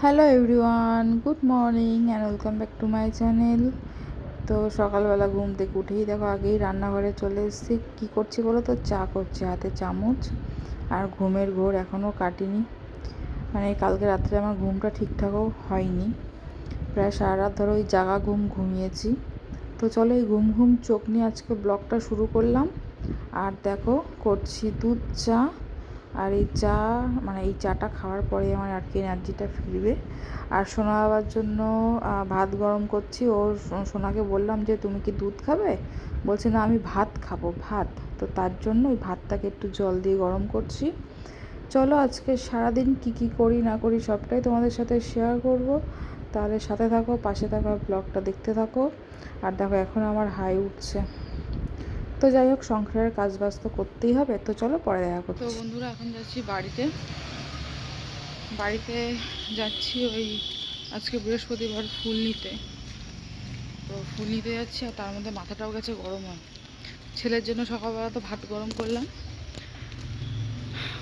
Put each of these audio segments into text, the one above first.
Hello everyone, good morning and welcome back to my channel. তো সকালবেলা ঘুম থেকে উঠেই দেখো আগেই রান্নাঘরে চলে এসেছি। কী করছি বলো তো? চা করছি, হাতে চামচ। আর ঘুমের ঘোর এখনও কাটিনি, মানে কালকে রাত্রে আমার ঘুমটা ঠিকঠাকও হয়নি। প্রায় সারা রাত ধরে ওই জাগা ঘুম ঘুমিয়েছি। তো চলো এই ঘুম ঘুম চোখ নিয়ে আজকে ব্লগটা শুরু করলাম। আর দেখো করছি দুধ চা। আর এই চা মানে এই চাটা খাওয়ার পরে আমার আর কি এনার্জিটা ফিরবে। আর সোনা বাবার জন্য ভাত গরম করছি। ও সোনাকে বললাম যে তুমি কি দুধ খাবে? বলছে না, আমি ভাত খাবো, ভাত। তো তার জন্য ওই ভাতটাকে একটু জল দিয়ে গরম করছি। চলো আজকে সারাদিন কি কি করি না করি সবটাই তোমাদের সাথে শেয়ার করব। তাহলে সাথে থাকো, পাশে থাকো, ব্লগটা দেখতে থাকো। আর দেখো এখন আমার হাই উঠছে। তো যাই হোক, সংসারের কাজ বাজ তো করতেই হবে। তো চলো পরে দেখা করছি। তো বন্ধুরা এখন যাচ্ছি বাড়িতে যাচ্ছি ওই আজকে বৃহস্পতিবার ফুল নিতে। তো ফুল নিতে যাচ্ছি, আর তার মধ্যে মাথাটাও গেছে গরম হয়। ছেলের জন্য সকালবেলা তো ভাত গরম করলাম,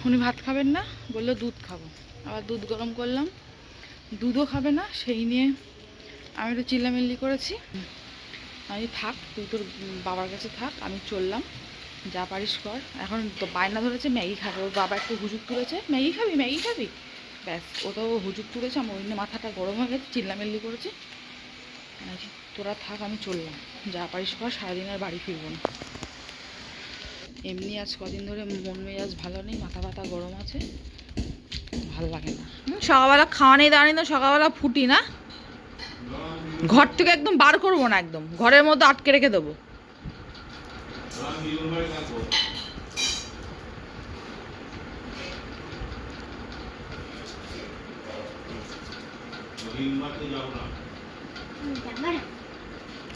উনি ভাত খাবেন না, বললো দুধ খাবো। আবার দুধ গরম করলাম, দুধও খাবে না। সেই নিয়ে আমি একটু চিল্লামিল্লি করেছি। আমি থাক, তুই তোর বাবার কাছে থাক, আমি চললাম, যা পারিস কর। এখন তো বায়না ধরেছে ম্যাগি খাবে, ওর বাবা একটু হুজুক তুলেছে, ম্যাগি খাবি ম্যাগি খাবি, ব্যাস ও তো হুজুক তুলেছে। আমার ওই মাথাটা গরম হয়ে গেছে, চিল্লামিল্লি করেছে। তোরা থাক, আমি চললাম, যা পারিস কর, সারাদিন আর বাড়ি ফিরবো না। এমনি আজ কদিন ধরে মন মেজাজ ভালো নেই, মাথা ব্যথা গরম আছে, ভালো লাগে না। সকালবেলা খাওয়া নেই দাঁড়ানি, তো সকালবেলা ফুটি না, ঘর থেকে একদম বার করবো না, একদম ঘরের মধ্যে আটকে রেখে দেবো।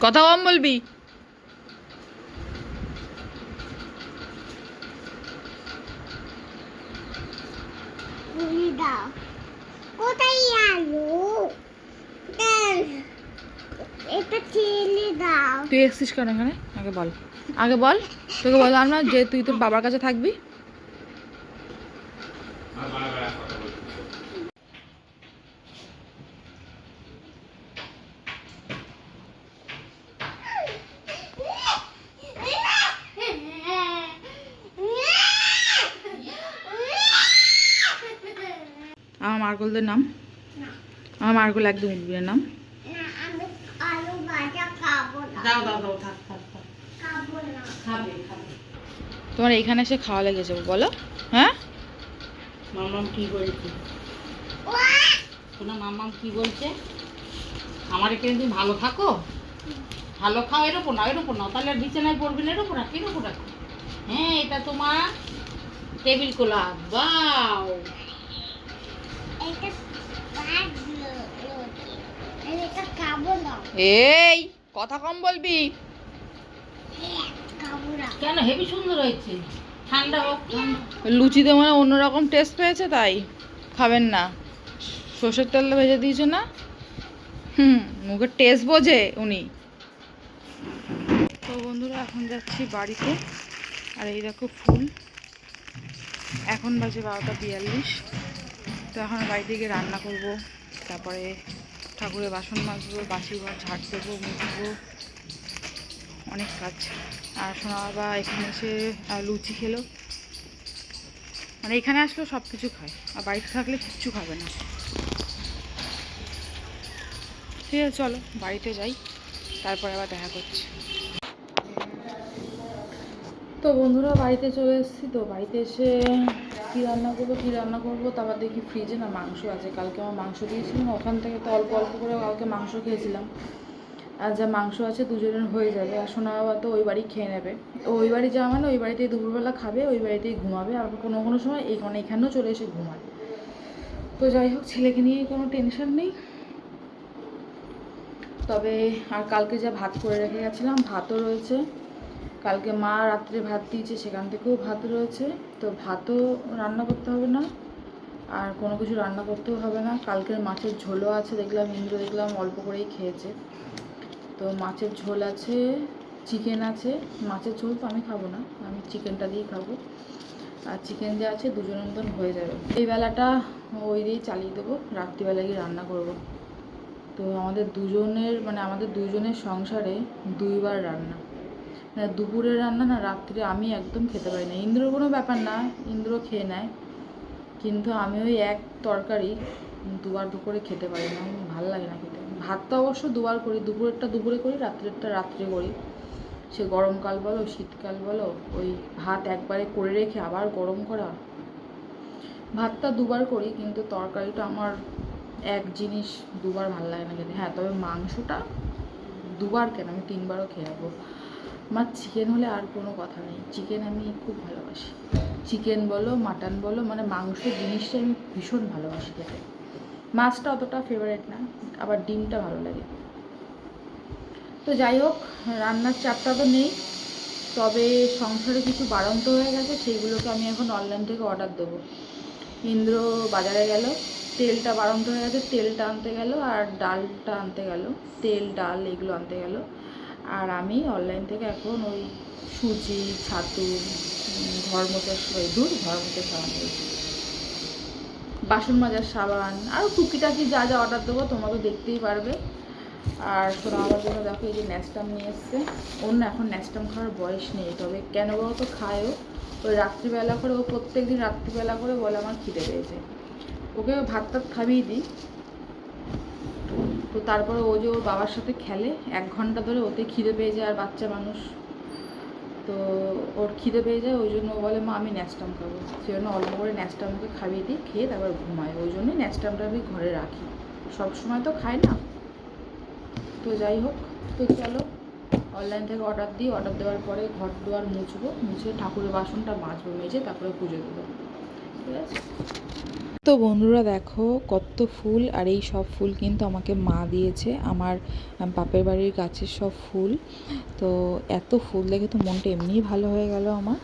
কথা কম বলবি। কোথায় আলো এটা ছেলে দাও। তুই এসছিস কেন এখানে? আগে বল, আগে বল। তোকে বললাম না যে তুই তোর বাবার কাছে থাকবি? আমার মার্গলদের নাম, আমার মার্গল একদম উঠবে নাম। তোমার এইখানে এসে খাওয়া লেগেছে বলো? হ্যাঁ মামাম কি বলছে? শোনো মামাম কি বলছে? আমার এখানে তুমি ভালো থাকো, ভালো খাও, এর ওপর না, এর ওপর না, তাহলে বিছানায় পড়বে না, এর ওপর রাখো, এর ওপর রাখো। হ্যাঁ, এটা তোমার টেবিল ক্লথ। বাও, এই কথা কম বলবি। কেন হেবি সুন্দর হয়েছে, ঠান্ডা হোক। লুচিতে মানে অন্যরকম টেস্ট পেয়েছে, তাই খাবেন না। সর্ষের তেল ভেজে দিয়েছে না, মুখের টেস্ট বোঝে উনি। তো বন্ধুরা এখন যাচ্ছি বাড়িতে। আর এই দেখো ফুল, এখন বাজে 12:42। তো এখন বাড়িতে গিয়ে রান্না করব, তারপরে ঠাকুরের বাসন মাজবো, বাসি ঘর ঝাড় দেবো, মুছবো, অনেক কাজ। আর সোনা বাবা এখানে এসে লুচি খেলো, মানে এখানে আসলেও সব কিছু খায়, আর বাড়িতে থাকলে কিচ্ছু খাবে না। ঠিক আছে চলো বাড়িতে যাই, তারপরে আবার দেখা করছি। তো বন্ধুরা বাড়িতে চলে এসেছি। তো বাড়িতে এসে কী রান্না করবো তারপর দেখি ফ্রিজে না মাংস আছে। কালকে আমার মাংস দিয়েছিলাম, ওখান থেকে তো অল্প অল্প করে কালকে মাংস খেয়েছিলাম। আর যা মাংস আছে দুজনের হয়ে যাবে। আর সোনা বাবা তো ওই বাড়ি খেয়ে নেবে। ওই বাড়ি যাওয়া মানে ওই বাড়িতেই দুপুরবেলা খাবে, ওই বাড়িতেই ঘুমাবে। আর কোনো কোনো সময় এখানেও চলে এসে ঘুমায়। তো যাই হোক, ছেলেকে নিয়ে কোনো টেনশন নেই। তবে আর কালকে যা ভাত করে রেখে গেছিলাম, ভাতও রয়েছে। কালকে মা রাত্রে ভাত দিয়েছে, সেখান থেকেও ভাত রয়েছে। তো ভাতও রান্না করতে হবে না, আর কোনো কিছু রান্না করতেও হবে না। কালকের মাছের ঝোলও আছে, দেখলাম ইন্দ্র অল্প করেই খেয়েছে। তো মাছের ঝোল আছে, চিকেন আছে। মাছের ঝোল তো আমি খাবো না, আমি চিকেনটা দিয়েই খাবো। আর চিকেন যা আছে দুজনের মতন হয়ে যাবে। এই বেলাটা ওই দিয়েই চালিয়ে দেবো, রাত্রিবেলা গিয়ে রান্না করব। তো আমাদের দুজনের সংসারে 2বার রান্না, মানে দুপুরের রান্না না রাত্রে আমি একদম খেতে পারি না। ইন্দ্রর কোনো ব্যাপার না, ইন্দ্র খেয়ে নেয়, কিন্তু আমি ওই এক তরকারি 2বার দুপুরে খেতে পারি না, ভালো লাগে না খেতে। ভাতটা অবশ্য 2বার করি, দুপুরেরটা দুপুরে করি, রাত্রেরটা রাত্রে করি। সে গরমকাল বলো শীতকাল বলো, ওই ভাত একবারে করে রেখে আবার গরম করা। ভাতটা 2বার করি, কিন্তু তরকারিটা আমার এক জিনিস 2বার ভালো লাগে না খেতে। হ্যাঁ, তবে মাংসটা 2বার কেন, আমি 3বারও খেয়ে যাবো। আমার চিকেন হলে আর কোনো কথা নেই, চিকেন আমি খুব ভালোবাসি। চিকেন বলো মাটন বলো, মানে মাংস জিনিসটা আমি ভীষণ ভালোবাসি খেতে। মাছটা অতটা ফেভারিট না, আবার ডিমটা ভালো লাগে। তো যাই হোক, রান্নার চাপটা তো নেই, তবে সংসারে কিছু বাড়ন্ত হয়ে গেছে, সেইগুলোকে আমি এখন অনলাইন থেকে অর্ডার দেবো। ইন্দ্র বাজারে গেল, তেলটা বাড়ন্ত হয়ে গেছে, তেলটা আনতে গেল, আর ডালটা আনতে গেল, তেল ডাল এগুলো আনতে গেল। আর আমি অনলাইন থেকে এখন ওই সুজি, ছাতু, ঘর মোছার সাবান দিয়েছি, বাসন মাজার সাবান, আরও টুকিটাকি যা যা অর্ডার দেবো তোমরা তো দেখতেই পারবে। আর শোনো, আমার জন্য দেখো এই যে ন্যাস্টাম নিয়ে এসছে। ওর না এখন ন্যাস্টাম খাওয়ার বয়স নেই, তবে কেন বলো তো খায়ও। ওই রাত্রিবেলা করে, ও প্রত্যেক দিন রাত্রিবেলা করে বলে আমার খিদে পেয়েছে। ওকে ভাত টাত খাইয়ে দিই, তো তারপরে ও যে ওর বাবার সাথে খেলে 1 ঘন্টা ধরে, ওতে খিদে পেয়ে যায়, আর বাচ্চা মানুষ তো ওর খিদে পেয়ে যায়, ওই জন্য ও বলে মা আমি ন্যাস্টাম খাবো। সেই জন্য অল্প করে ন্যাস্টামকে খাইয়ে দিই, খেয়ে তারপর ঘুমায়। ওই জন্যই ন্যাস্টামটা আমি ঘরে রাখি, সব সময় তো খাই না। তো যাই হোক, তো চলো অনলাইন থেকে অর্ডার দিই। অর্ডার দেওয়ার পরে ঘর দুয়ার মুছবো, মুছে ঠাকুরের বাসনটা মাজবো, মেজে তারপরে পুজো দেবো, ঠিক আছে? তো বন্ধুরা দেখো কত ফুল, আর এই সব ফুল কিন্তু আমাকে মা দিয়েছে, আমার বাপের বাড়ির গাছের সব ফুল। তো এত ফুল দেখে তো মনটা এমনিই ভালো হয়ে গেল আমার।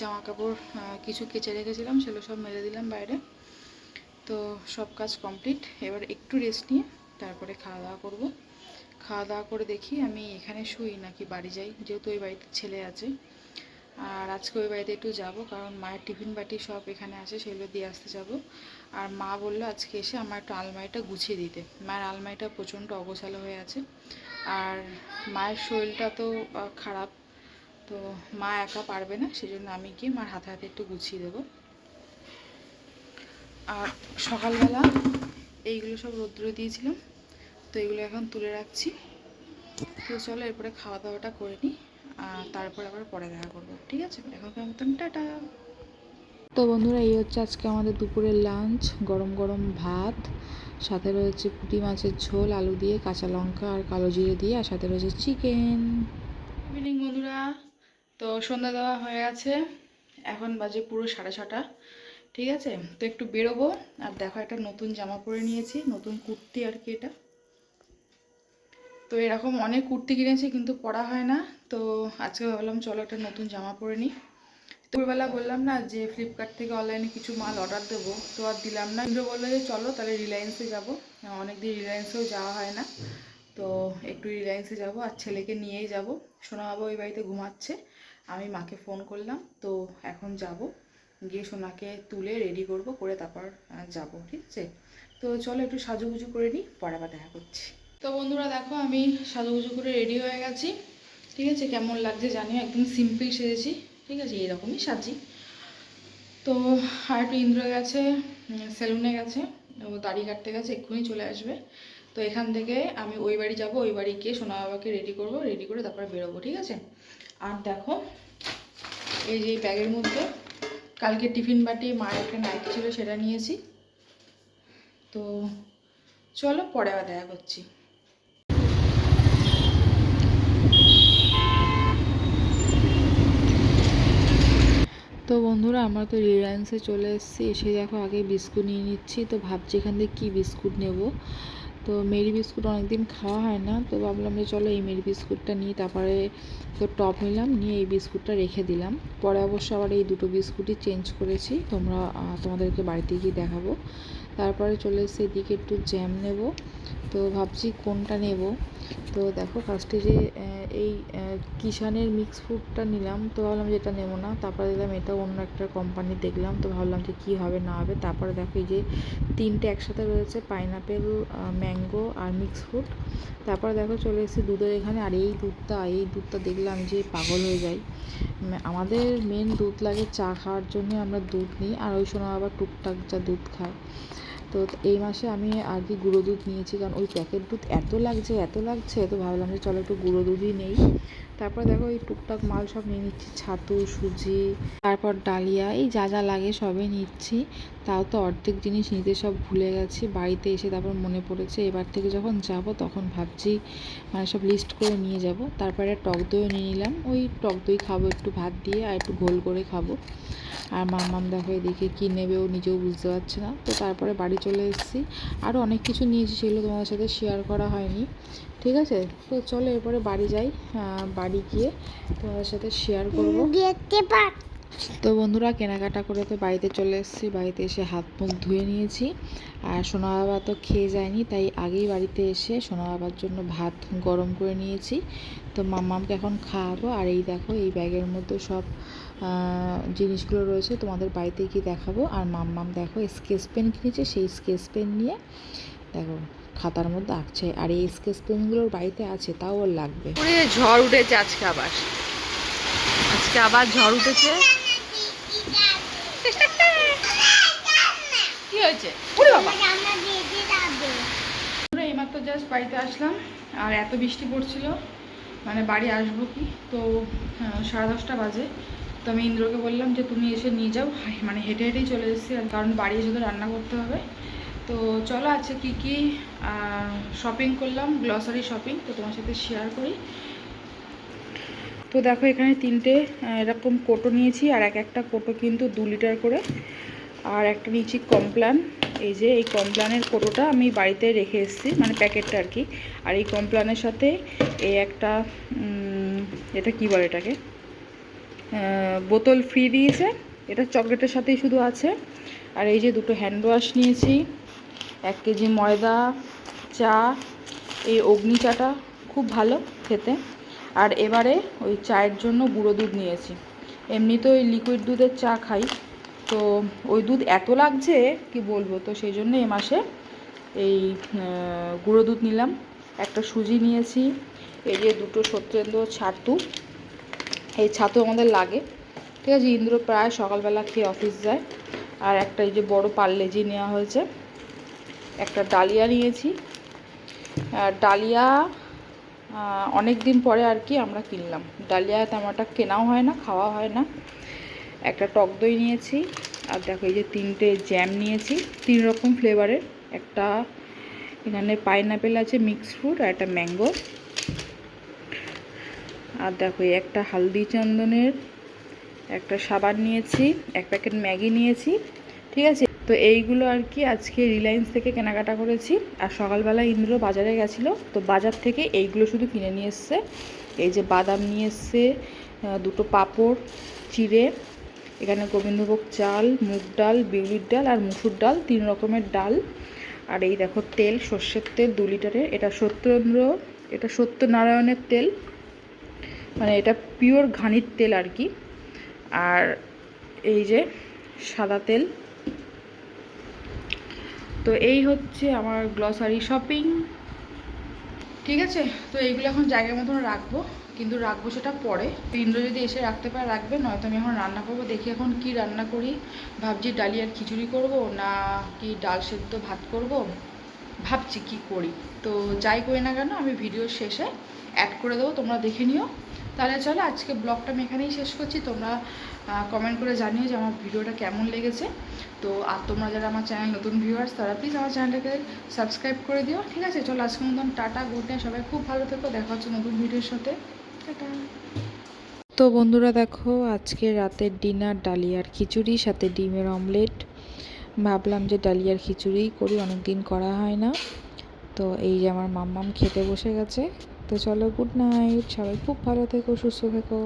জামা কাপড় কিছু কেচে রেখেছিলাম, সেগুলো সব মেলে দিলাম বাইরে। তো সব কাজ কমপ্লিট, এবার একটু রেস্ট নিয়ে তারপরে খাওয়া দাওয়া করবো। খাওয়া দাওয়া করে দেখি আমি এখানে শুই নাকি বাড়ি যাই, যেহেতু ওই বাড়িতে ছেলে আছে। আর আজকে ওই বাড়িতে একটু যাব, কারণ মায়ের টিফিন বাটি সব এখানে আছে, সেগুলো দিয়ে আসতে যাব। আর মা বললো আজকে এসে আমার একটু আলমারিটা গুছিয়ে দিতে। মায়ের আলমারিটা প্রচণ্ড অগোছালো হয়ে আছে, আর মায়ের শরীরটা তো খারাপ, তো মা একা পারবে না, সেজন্য আমি গিয়ে মার হাতে হাতে একটু গুছিয়ে দেবো। আর সকালবেলা এইগুলো সব রোদ্রে দিয়েছিলাম, তো এগুলো এখন তুলে রাখছি। তো চলো এরপরে খাওয়া দাওয়াটা করে নিই, আর তারপর আবার পরে দেখা করবো, ঠিক আছে? এখনকার মতন টাটা। তো বন্ধুরা, এই হচ্ছে আজকে আমাদের দুপুরের লাঞ্চ। গরম গরম ভাত, সাথে রয়েছে পুঁটি মাছের ঝোল আলু দিয়ে, কাঁচা লঙ্কা আর কালো জিরে দিয়ে, আর সাথে রয়েছে চিকেন। ইভিনিং বন্ধুরা, তো সন্ধ্যা দেওয়া হয়ে গেছে, এখন বাজে পুরো 6:30, ঠিক আছে? তো একটু বেরোবো। আর দেখো, একটা নতুন জামা পরে নিয়েছি, নতুন কুর্তি আর কি এটা। তো এরকম অনেক কুর্তি কিনেছি কিন্তু পরা হয় না, তো আজকে ভাবলাম চলো একটা নতুন জামা পরে নিই। দুপুরবেলা বললাম না যে ফ্লিপকার্ট থেকে অনলাইনে কিছু মাল অর্ডার দেবো, তো আর দিলাম না। ইন্দ্র বললো যে চলো তাহলে রিলায়েন্সে যাবো, অনেকদিন রিলায়েন্সেও যাওয়া হয় না, তো একটু রিলায়েন্সে যাব, আর ছেলেকে নিয়েই যাব। সোনা বাবা ওই বাড়িতে ঘুমাচ্ছে, আমি মাকে ফোন করলাম, তো এখন যাব, গিয়ে সোনাকে তুলে রেডি করব, করে তারপর যাব, ঠিক আছে? তো চলো একটু সাজুগুজু করে নিই, পরে আবার দেখা করছি। তো বন্ধুরা দেখো, আমি সাজুগুজু করে রেডি হয়ে গেছি, ঠিক আছে? কেমন লাগছে জানিও, একদম সিম্পল সেজেছি, ঠিক আছে? এরকমই সাজি। তো আর একটু ইন্দ্র গেছে সেলুনে গেছে, ও দাড়ি কাটতে গেছে, এক্ষুনি চলে আসবে। তো এখান থেকে আমি ওই বাড়ি যাব, ওই বাড়ি গিয়ে সোনা বাবাকে রেডি করব, রেডি করে তারপরে বেরোবো, ঠিক আছে? আর দেখো, এই যে ব্যাগের মধ্যে কালকে টিফিন বাটি মায়ের একটা নাইটি ছিল, সেটা নিয়েছি। তো চলো পরে আবার দেখা করছি। তো বন্ধুরা, আমরা তো রিলায়েন্সে চলে এসেছি, এসে দেখো আগে বিস্কুট নিয়ে নিচ্ছি। তো ভাবছি এখান থেকে কী বিস্কুট নেব। তো মেরি বিস্কুট অনেকদিন খাওয়া হয় না, তো ভাবলাম যে চলো এই মেরি বিস্কুটটা নিই। তারপরে তো টপ নিলাম, নিয়ে এই বিস্কুটটা রেখে দিলাম। পরে অবশ্য আবার এই দুটো বিস্কুটই চেঞ্জ করেছি, তোমাদেরকে বাড়িতে গিয়ে দেখাবো। তারপরে চলে এসেছি এদিকে একটু জ্যাম নেব, তো ভাবছি কোনটা নেব। তো দেখো ফার্স্টে যে এই কিষানের মিক্স ফ্রুটটা নিলাম, তো ভাবলাম যে এটা নেবো না। তারপরে দেখলাম এটা অন্য একটা কোম্পানি দেখলাম, তো ভাবলাম যে কী হবে না হবে। তারপরে দেখো এই যে তিনটে একসাথে রয়েছে, পাইনাপেল, ম্যাঙ্গো আর মিক্স ফ্রুট। তারপরে দেখো চলে এসেছি দুধের এখানে, আর এই দুধটা দেখলাম যে পাগল হয়ে যাই। আমাদের মেন দুধ লাগে চা খাওয়ার জন্য, আমরা দুধ নিই, আর ওই সময় আবার টুকটাক যা দুধ খায়। তো এই মাসে আমি আর কি গুঁড়ো দুধ নিয়েছি, কারণ ওই প্যাকেট দুধ এত লাগছে, তো ভাবলাম যে চলো একটু গুঁড়ো দুধই নেই। তারপর দেখো এই টুকটাক মাল সব নিয়ে নিচ্ছি, ছাতু, সুজি, তারপর ডালিয়া, এই যা যা লাগে সবই নিচ্ছি। তাও তো অর্ধেক জিনিস নিতে সব ভুলে গেছি, বাড়িতে এসে তারপর মনে পড়েছে। এবার থেকে যখন যাব তখন ভাবছি মানে সব লিস্ট করে নিয়ে যাব। তারপরে টক দইও নিয়ে নিলাম, ওই টক দই খাবো একটু ভাত দিয়ে, আর একটু ঘোল করে খাবো। আর মাম্মাম দেখো এদিকে কী নেবে, ও নিজেও বুঝতে পারছে না। তো তারপরে বাড়ি চলে এসেছি, আরও অনেক কিছু নিয়েছি, সেগুলো তোমাদের সাথে শেয়ার করা হয়নি, ঠিক আছে? তো চলো এরপরে বাড়ি যাই, বাড়ি গিয়ে তোমাদের সাথে শেয়ার করবো। তো বন্ধুরা, কেনাকাটা করে তো বাড়িতে চলে এসেছি, বাড়িতে এসে হাত মুখ ধুয়ে নিয়েছি। আর সোনা বাবা তো খেয়ে যায়নি, তাই আগেই বাড়িতে এসে সোনা বাবার জন্য ভাত গরম করে নিয়েছি। তো মাম্মামকে এখন খাওয়াবো। আর এই দেখো এই ব্যাগের মধ্যে সব জিনিসগুলো রয়েছে, তোমাদের বাড়িতে গিয়ে দেখাবো। আর মাম্মাম দেখো স্কেচ পেন কিনেছে, সেই স্কেচ পেন নিয়ে দেখো খাতার মধ্যে আঁকছে। আর এই স্কেচ পেনগুলোর বাড়িতে আছে, তাও ওর লাগবে। ঝড় উঠেছে আজকে আবার ঝড় উঠেছে। কি হয়েছে? এইমাত্র জাস্ট বাড়িতে আসলাম, আর এত বৃষ্টি পড়ছিল, মানে বাড়ি আসবো কি, তো 10:30 বাজে। তো আমি ইন্দ্রকে বললাম যে তুমি এসে নিয়ে যাও, মানে হেঁটে হেঁটেই চলে এসেছি, আর কারণ বাড়ি এসে তো রান্না করতে হবে। তো চলো আছে কি কি শপিং করলাম, গ্লসারি শপিং, তো তোমার সাথে শেয়ার করি। তো দেখো এখানে 3টে এরকম কোটো নিয়েছি, আর একটা কোটো কিন্তু 2 লিটার করে। আর একটা নিয়েছি কমপ্ল্যান, এই যে এই কমপ্ল্যানের কোটোটা আমি বাড়িতে রেখে এসেছি, মানে প্যাকেটটা আর কি। আর এই কমপ্ল্যানের সাথে এই একটা এটা কি বলে এটাকে, বোতল ফ্রি দিয়েছে, এটা চকলেটের সাথেই শুধু আছে। আর এই যে 2টো হ্যান্ড ওয়াশ নিয়েছি, 1 কেজি ময়দা, চা, এই অগ্নি চাটা খুব ভালো খেতে। আর এবারে ওই চায়ের জন্য গুঁড়ো দুধ নিয়েছি। এমনি তো ওই লিকুইড দুধের চা খাই, তো ওই দুধ এত লাগছে কি বলবো, তো সেই জন্য এ মাসে এই গুঁড়ো দুধ নিলাম। একটা সুজি নিয়েছি, এই যে দুটো সত্যেন্দ্র ছাতু, এই ছাতু আমাদের লাগে, ঠিক আছে। ইন্দ্র প্রায় সকালবেলা খেয়ে অফিস যায়। আর একটা এই যে বড় পার্লেজি নেওয়া হয়েছে, একটা ডালিয়া নিয়েছি। আর ডালিয়া অনেক দিন পরে আর কি আমরা কিনলাম, ডালিয়া তেমনটা কেনাও হয় না, খাওয়া হয় না। একটা টক দই নিয়েছি। আর দেখো এই যে 3টে জ্যাম নিয়েছি, 3 রকম ফ্লেভারের। একটা এখানে পাইনাপেল আছে, মিক্সড ফ্রুট, আর একটা ম্যাঙ্গো। আর দেখো এই একটা হালদি চন্দনের একটা সাবান নিয়েছি, 1 প্যাকেট ম্যাগি নিয়েছি, ঠিক আছে। তো এইগুলো আর কি আজকে রিলায়েন্স থেকে কেনাকাটা করেছি। আর সকালবেলা ইন্দ্র বাজারে গেছিলো, তো বাজার থেকে এইগুলো শুধু কিনে নিয়ে এসছে। এই যে বাদাম নিয়ে এসছে, 2টো পাঁপড় চিড়ে, এখানে গোবিন্দভোগ চাল, মুগ ডাল, বিউলির ডাল আর মুসুর ডাল, 3 রকমের ডাল। আর এই দেখো তেল, সর্ষের তেল 2 লিটারের, এটা সত্যনারায়ণের তেল, মানে এটা পিওর ঘানির তেল আর কি। আর এই যে সাদা তেল। তো এই হচ্ছে আমার গ্লসারি শপিং, ঠিক আছে। তো এইগুলো এখন জায়গার মতন রাখবো, কিন্তু রাখবো সেটা পরে। ইন্দ্র যদি এসে রাখতে পারে রাখবে, নয়তো আমি এখন রান্না করবো। দেখি এখন কি রান্না করি, ভাবছি ডালিয়ার খিচুড়ি করব না কি ডাল সেদ্ধ ভাত করব, ভাবছি কি করি। তো যাই করি না কেন আমি ভিডিওর শেষে অ্যাড করে দেবো, তোমরা দেখে নিও। তাহলে চলো আজকে ব্লগটা আমি এখানেই শেষ করছি। তোমরা কমেন্ট করে জানিও যে আমার ভিডিওটা কেমন লেগেছে। তো আর তোমরা যারা আমার চ্যানেল নতুন ভিউয়ার্স, তারা প্লিজ আমার চ্যানেলটাকে সাবস্ক্রাইব করে দিও, ঠিক আছে। চলো আজকের মতন টাটা, গুড নাইট, সবাই খুব ভালো থেকো, দেখা হচ্ছে নতুন ভিডিওর সাথে, টাটা। তো বন্ধুরা দেখো আজকে রাতের ডিনার ডালিয়ার খিচুড়ি, সাথে ডিমের অমলেট। ভাবলাম যে ডালিয়ার খিচুড়ি করি, অনেক দিন করা হয় না। তো এই যে আমার মাম্মাম খেতে বসে গেছে। তো চলো গুড নাইট, সবাই খুব ভালো থেকো, সুস্থ থেকো।